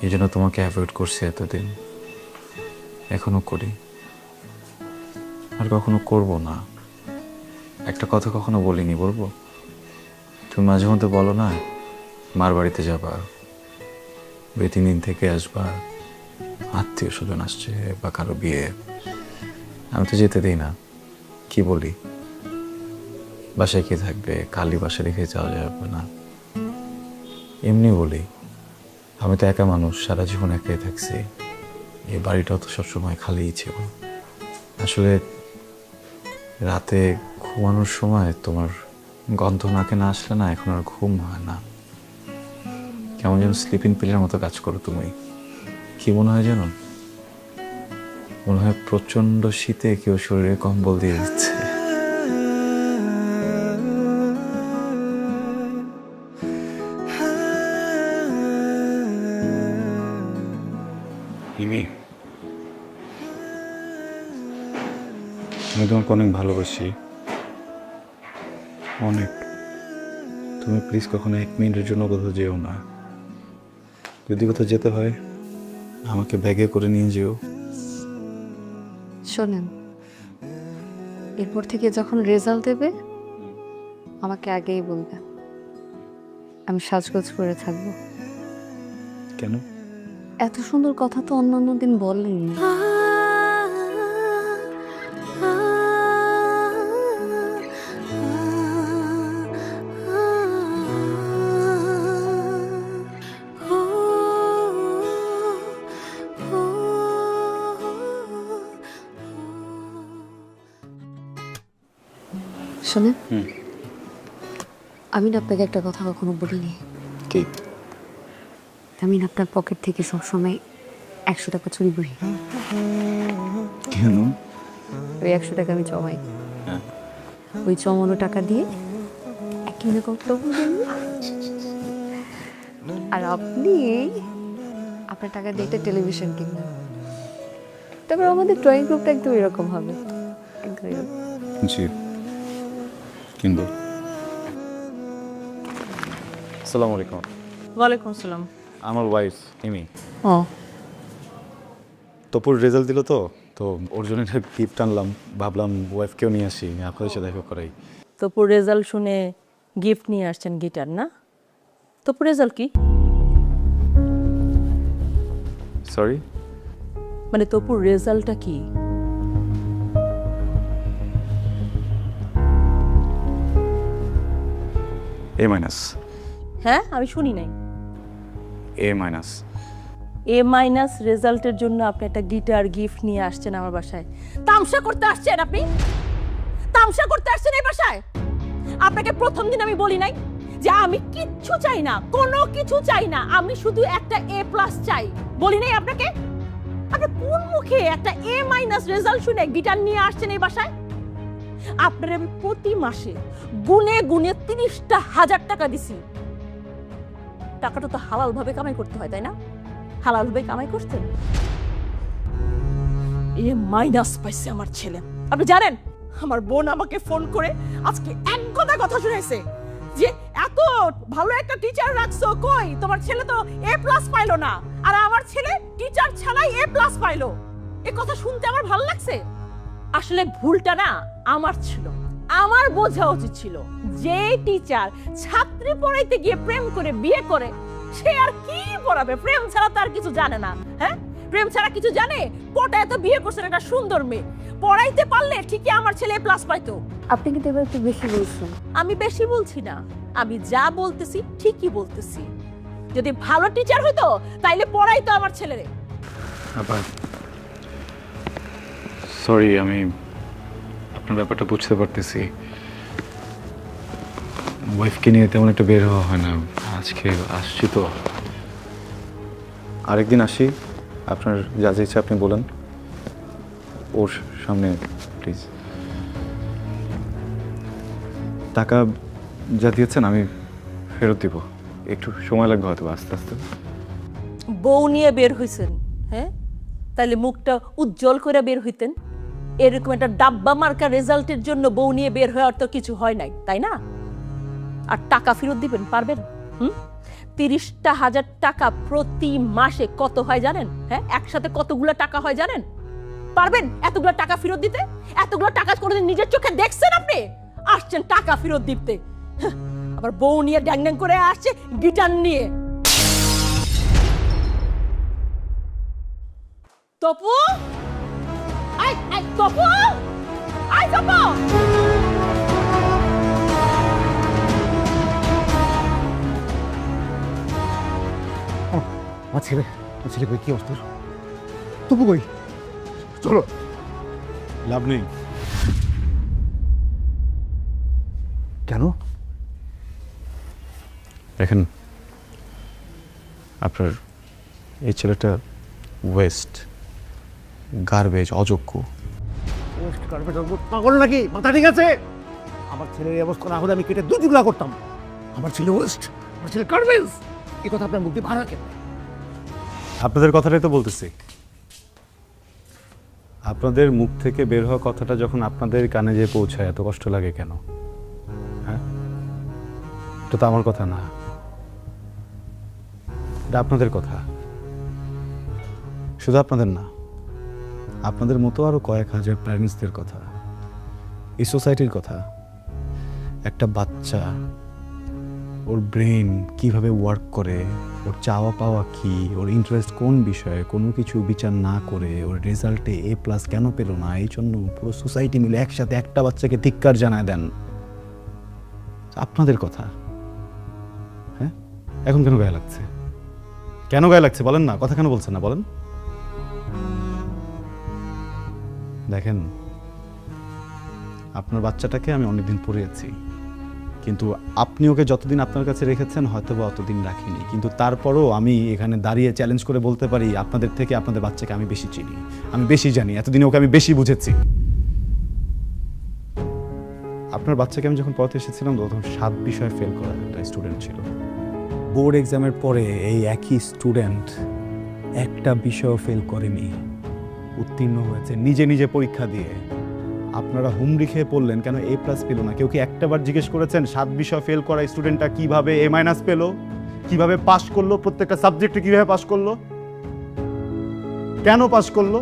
এই জন্য তোমাকে অ্যাভয়েড করছি এতদিন, এখনো করি, আর কখনো করব না। একটা কথা কখনো বলিনি, বলবো? তুমি মাঝে মধ্যে বলো না মার বাড়িতে যাবা, 2-3 দিন থেকে আসবা, আত্মীয় স্বজন আসছে বা কারো বিয়ে, আমি তো যেতে দিই না। কি বলি? বাসায় কে থাকবে, খালি বাসা রেখে যাওয়া যাবে না, এমনি বলি। আমি তো একা মানুষ, সারা জীবন একাই থাকছি, এই বাড়িটাও তো সবসময় খালিই ছিল। আসলে রাতে ঘুমানোর সময় তোমার গন্ধ নাকে না আসলে না, এখন আর ঘুম হয় না, কেমন যেন স্লিপিং পিলের মতো কাজ করো তুমি। কি মনে হয় যেন? মনে হয় প্রচন্ড শীতে কেউ শরীরে কম্বল দিয়ে দিচ্ছে। আমি তোমাকে অনেক ভালোবাসি, অনেক। তুমি প্লিজ কখনো 1 মিনিটের জন্য কোথাও যেও না। যদি কোথাও যেতে হয় আমাকে ব্যাগে করে নিয়ে যেও। শোনেন, এরপর থেকে যখন রেজাল্ট দেবে আমাকে আগেই বলবে, আমি সাজগোজ করে থাকবো। কেন? এত সুন্দর কথা তো অন্যান্য দিন বলেননি। শোনেন, আমি না আপনাকে একটা কথা কখনো বলিনি। কি? আমি না আপনার পকেট থেকে সবসময় 100 টাকা চুরি করি। কেন? ওই 100 টাকা আমি জমাই, ওই জমানো টাকা দিয়ে কিনে করতে। আর আপনি আপনার টাকা দিয়ে একটা টেলিভিশন কিনবেন, তারপর আমাদের ড্রয়িং রুমটা একদম এরকম হবে। জি কিনবো। আসসালামু আলাইকুম। ওয়ালাইকুম আসসালাম। আমার ওয়াইফ ইমি। ও, তপুর রেজাল্ট দিল তো, তো ওর জন্য একটা গিফট আনলাম, ভাবলাম ওয়াইফকেও নিয়ে আসি, আপনাদের সাথে দেখা করাই। তপুর রেজাল্ট শুনে গিফট নিয়ে আসছেন গিটার না? তপুর রেজাল্ট কি? সরি? মানে তপুর রেজাল্টটা কি? এ মাইনাস। হ্যাঁ, আমি শুনি নাই। এ মাইনাস। এ মাইনাস রেজাল্টের জন্য আপনি একটা গিটার গিফট নিয়ে আসছেন আমার বাসায়? তামসা করতে আসছেন আপনি? তামসা করতে আসছেন এই বাসায়? আপনাকে প্রথম দিন আমি বলি নাই যে আমি কিচ্ছু চাই না, কোনো কিছু চাই না, আমি শুধু একটা এ প্লাস চাই? বলি নাই আপনাকে? আপনি কোন মুখে একটা এ মাইনাস রেজাল্ট শুনে গিটার নিয়ে আসছেন এই বাসায়? আপনার আমি প্রতি মাসে গুনে গুনে 30,000 টাকা দিছি। টাকাটা তো হালাল ভাবে কামাই করতে হয়, তাই না? হালাল ভাবে কামাই করতেন? এ মাইনাস পাইছে আমার ছেলে। আপনি জানেন, আমার বোন আমাকে ফোন করে আজকে এক কথা শুনাইছে যে এত ভালো একটা টিচার রাখছো, কই তোমার ছেলে তো এ প্লাস পাইলো না, আর আমার ছেলে টিচার ছাড়াই এ প্লাস পাইলো। এই কথা শুনতে আমার ভালো লাগছে। আসলে ভুলটা না আমার ছিল, আমার বোঝা উচিত ছিল যে টিচার ছাত্রী পড়াইতে গিয়ে প্রেম করে বিয়ে করে, সে আর কি পড়াবে? প্রেম ছাড়া তার কিছু জানে না। হ্যাঁ, প্রেম ছাড়া কিছু জানে? পটায় তো বিয়ে করছেন একটা সুন্দর মেয়ে, পড়াইতে পারলে ঠিকই আমার ছেলে এ প্লাস পাইতো। আপনি কিন্তু এবার একটু বেশি বলছেন। আমি বেশি বলছি না, আমি যা বলতেছি ঠিকই বলতেছি। যদি ভালো টিচার হইতো তাইলে পড়াইতো আমার ছেলেরে। আবার সরি, আমি আপনার ব্যাপারটা বুঝতে পারতেছি। ওয়াইফকে নিয়ে তেমন একটা বের হওয়া হয় না, আজকে আসছি তো। আরেকদিন আসি, আপনার যা যা ইচ্ছা আপনি বলেন, ওর সামনে প্লিজ। টাকা যা দিয়েছেন আমি ফেরত দিব, একটু সময় লাগবে হয়তো আস্তে আস্তে। বউ নিয়ে বের হইছেন, হ্যাঁ? তাহলে মুখটা উজ্জ্বল করে বের হইতেন। এরকম একটা ডাব্বা মার্কা রেজাল্টের জন্য বউ নিয়ে বের হওয়ার তো কিছু হয় নাই, তাই না? আর টাকা ফেরত দিবেন পারবেন? 30,000 টাকা প্রতি মাসে কত হয় জানেন? হ্যাঁ, একসাথে কতগুলো টাকা হয় জানেন? পারবেন এতগুলো টাকা ফেরত দিতে? এতগুলো টাকা কোনোদিন নিজের চোখে দেখছেন আপনি? আসছেন টাকা ফেরত দিতে, আবার বউ নিয়ে ড্যাং ড্যাং করে আসছে গিটার নিয়ে। তপু, আই আই তপু, আই তপু। আমার ছেলে কই? কি অবস্থা? তপু কই? চলো। লাভ নেই। কেন? দেখেন, আপনার এই ছেলেটা ওয়েস্ট, গার্বেজ, অযোগ্য। পাগল নাকি? মাথা ঠিক আছে? আমার ছেলের এই অবস্থা না হলে আমি কেটে 2 টুকরা করতাম। আমার ছেলে ওয়েস্ট, আমার ছেলে গার্বেজ, এই কথা আপনার মুখ দিয়ে ভাড়া কেন? আপনাদের কথাটাই তো বলতেছি। আপনাদের মুখ থেকে বের হওয়া কথাটা যখন আপনাদের কানে যেয়ে পৌঁছায় এত কষ্ট লাগে কেন? হ্যাঁ, এটা তো আমার কথা না, এটা আপনাদের কথা। শুধু আপনাদের না, আপনাদের মতো আরো কয়েক হাজার প্যারেন্টসদের কথা, এই সোসাইটির কথা। একটা বাচ্চা, ওর ব্রেন কিভাবে ওয়ার্ক করে, ওর চাওয়া পাওয়া কি, ওর ইন্টারেস্ট কোন বিষয়ে, কোনো কিছু বিচার না করে ওর রেজাল্টে এ প্লাস কেন পেল না, এই জন্য পুরো সোসাইটি মিলে একসাথে একটা বাচ্চাকে ধিক্কার জানায় দেন। আপনাদের কথা। হ্যাঁ, এখন কেন গায়ে লাগছে? কেন গায়ে লাগছে বলেন না? কথা কেন বলছেন না বলেন? দেখেন, আপনার বাচ্চাটাকে আমি অনেকদিন পড়িয়েছি, কিন্তু আপনি ওকে যতদিন আপনার কাছে রেখেছেন হয়তো বা অতদিন রাখিনি, কিন্তু তারপরও আমি এখানে দাঁড়িয়ে চ্যালেঞ্জ করে বলতে পারি আপনাদের থেকে আপনাদের বাচ্চাকে আমি বেশি চিনি, আমি বেশি জানি, এতদিনে ওকে আমি বেশি বুঝেছি। আপনার বাচ্চাকে আমি যখন পড়াতে এসেছিলাম তখন 7 বিষয়ে ফেল করা একটা স্টুডেন্ট ছিল। বোর্ড এক্সামের পরে এই একই স্টুডেন্ট একটা বিষয়ও ফেল করেনি, উত্তীর্ণ হয়েছে নিজে নিজে পরীক্ষা দিয়ে। আপনারা হুমড়ি খেয়ে পড়লেন কেন A+ পেল না? কেউ কি একটাবার জিজ্ঞেস করেছেন 7 বিষয় ফেল করা স্টুডেন্টটা কিভাবে A- পেল, কিভাবে পাস করলো, প্রত্যেকটা সাবজেক্টে কিভাবে পাস করলো, কেন পাস করলো?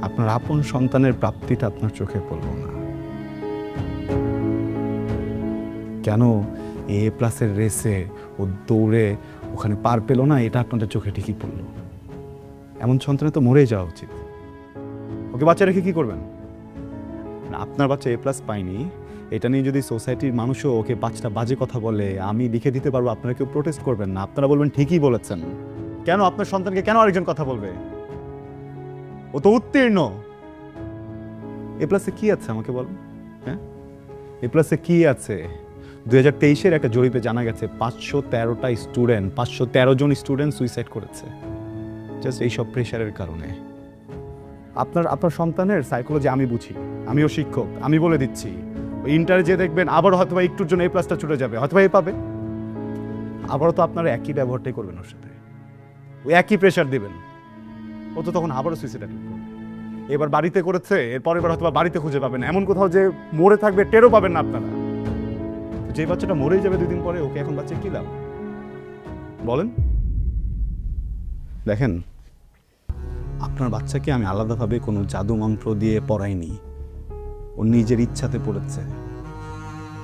আপনার আপন সন্তানের প্রাপ্তিটা আপনার চোখে পড়ল না কেন? A+ রেসে ও দৌড়ে ওখানে পার পেল না, এটা আপনাদের চোখে ঠিকই পড়ল। এমন সন্তানে তো মরেই যাওয়া উচিত। ওকে বাচ্চা রেখে কি করবেন? আপনার বাচ্চা A+ পায়নি এটা নিয়ে যদি সোসাইটির মানুষও ওকে 5টা বাজে কথা বলে, আমি লিখে দিতে পারবো, আপনারা কেউ প্রোটেস্ট করবেন না, আপনারা বলবেন ঠিকই বলেছেন। কেন আপনার সন্তানকে কেন আরেকজন কথা বলবে? ও তো উত্তীর্ণ। A+ কি আছে আমাকে বলুন? হ্যাঁ, A+ কি আছে? 2023-এর একটা জরিপে জানা গেছে 513টা স্টুডেন্ট, 513 জন স্টুডেন্ট সুইসাইড করেছে জাস্ট এইসব প্রেশারের কারণে। আপনার সন্তানের সাইকোলজি আমি বুঝি, আমিও শিক্ষক, আমি বলে দিচ্ছি ওই ইন্টারে যে দেখবেন আবার হয়তো বা একটুর জন্য A+টা ছুটে যাবে, হয়তো A পাবে, আবারও তো আপনারা একই ব্যবহারটাই করবেন ওর সাথে, ওই একই প্রেশার দিবেন, ও তো তখন আবারও সুইসাইড করবে। এবার বাড়িতে করেছে, এরপরের বার হয়তো বাড়িতে খুঁজে পাবেন, এমন কোথাও যে মরে থাকবে টেরও পাবেন না আপনারা। যে বাচ্চাটা মরেই যাবে 2 দিন পরে, ওকে এখন বাচ্চা কি লাভ বলেন? দেখেন, আপনার বাচ্চাকে আমি আলাদাভাবে কোনো জাদু মন্ত্র দিয়ে পড়াইনি, ও নিজের ইচ্ছাতে পড়েছে।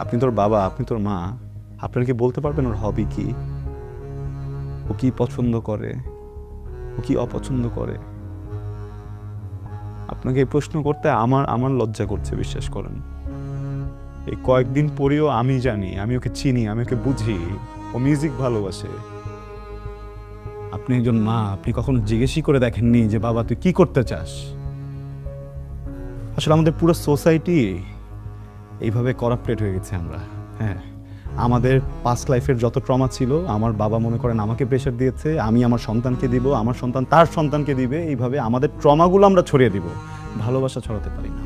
আপনি তোর বাবা, আপনি তোর মা, আপনারা কি বলতে পারবেন ওর হবি কি, ও কি পছন্দ করে, ও কি অপছন্দ করে? আপনাকে এই প্রশ্ন করতে আমার লজ্জা করছে, বিশ্বাস করেন। এই কয়েকদিন পরেও আমি জানি, আমি ওকে চিনি, আমি ওকে বুঝি, ও মিউজিক ভালোবাসে। আপনি একজন মা, আপনি কখনো জিজ্ঞেসই করে দেখেননি যে বাবা তুই কি করতে চাস? আসলে আমাদের পুরো সোসাইটি এইভাবে করাপ্টেড হয়ে গেছে আমরা। হ্যাঁ, আমাদের পাস্ট লাইফের যত ট্রমা ছিল, আমার বাবা মনে করেন আমাকে প্রেশার দিয়েছে, আমি আমার সন্তানকে দিব, আমার সন্তান তার সন্তানকে দিবে, এইভাবে আমাদের ট্রমাগুলো আমরা ছড়িয়ে দিব, ভালোবাসা ছড়াতে পারি না।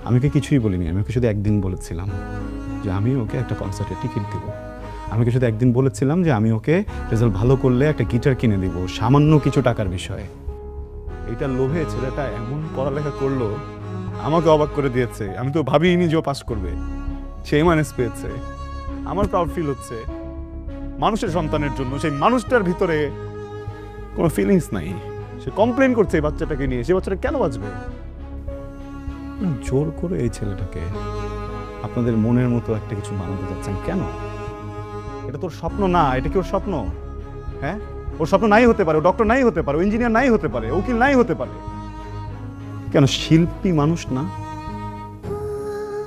আমি ওকে কিছুই বলিনি, আমি ওকে শুধু একদিন বলেছিলাম যে আমি ওকে একটা কনসার্টের টিকিট দিব, আমি ওকে শুধু একদিন বলেছিলাম যে আমি ওকে রেজাল্ট ভালো করলে একটা গিটার কিনে দিব, সামান্য কিছু টাকার বিষয়ে। এইটার লোভে ছেলেটা এমন পড়ালেখা করলো, আমাকে অবাক করে দিয়েছে। আমি তো ভাবিনি যে ও পাস করবে, সে A- পেয়েছে। আমার প্রাউড ফিল হচ্ছে মানুষের সন্তানের জন্য। সেই মানুষটার ভিতরে কোনো ফিলিংস নাই, সে কমপ্লেন করছে এই বাচ্চাটাকে নিয়ে। সে বাচ্চাটা কেন বাঁচবে? জোর করে এই ছেলেটাকে আপনাদের মনের মতো একটা কিছু বানাতে যাচ্ছেন কেন? এটা তোর স্বপ্ন না, এটা কি ওর স্বপ্ন? হ্যাঁ, ওর স্বপ্ন নাই হতে পারে, ও ডক্টর নাই হতে পারে, ও ইঞ্জিনিয়ার নাই হতে পারে, উকিল নাই হতে পারে, কেন শিল্পী মানুষ না?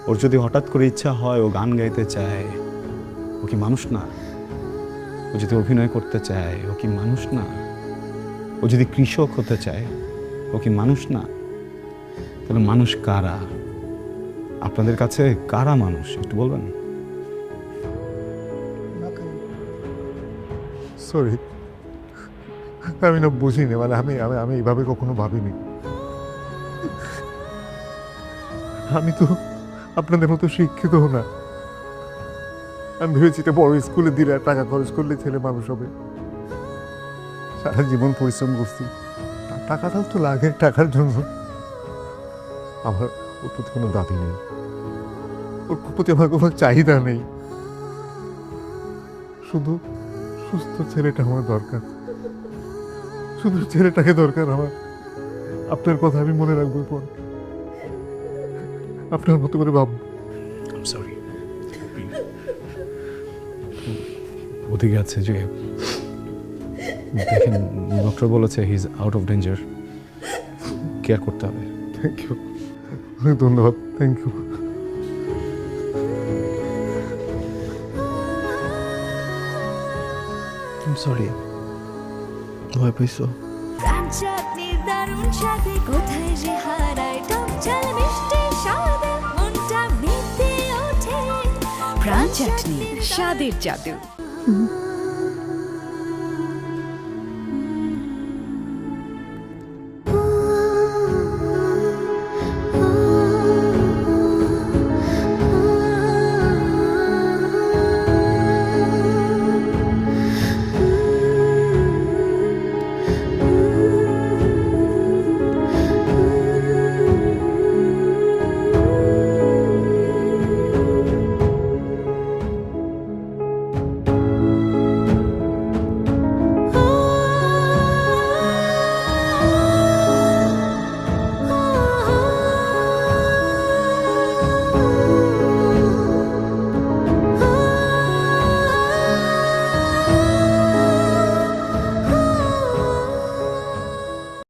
ওর যদি হঠাৎ করে ইচ্ছা হয় ও গান গাইতে চায়, ও কি মানুষ না? ও যদি অভিনয় করতে চায়, ও কি মানুষ না? ও যদি কৃষক হতে চায়, ও কি মানুষ না? তাহলে মানুষ কারা? আপনাদের কাছে কারা মানুষ একটু বলবেন? সরি, আমি না বুঝিনি, মানে আমি আমি এইভাবে কখনো ভাবিনি। আমি তো আপনাদের মতো শিক্ষিত না। আমি ভেবেছি এটা বড় স্কুলে দিলে টাকা খরচ করলে ছেলে মানুষ হবে। সারা জীবন পরিশ্রম করছি, টাকাটাও তো লাগে, টাকার জন্য। আমার ওর প্রতি কোনো দাবি নেই, ওর প্রতি আমার কোনো চাহিদা নেই, শুধু সুস্থ ছেলেটা আমার দরকার, শুধু ছেলেটাকে দরকার আমার। আপনার কথা আমি মনে রাখবো, পর আপনার মতো করে ভাববো। সরি, ওদিকে আছে যে দেখেন, ডক্টর বলেছে he is out of danger, care করতে হবে। থ্যাংক ইউ, অনেক ধন্যবাদ, থ্যাংক ইউ। সরি, ভয় পাইছো? দারুণ স্বাদে কোথায় যে হারায় টক ঝাল মিষ্টি স্বাদে মনটা মেতে ওঠে প্রাণ চাটনি স্বাদের জাদু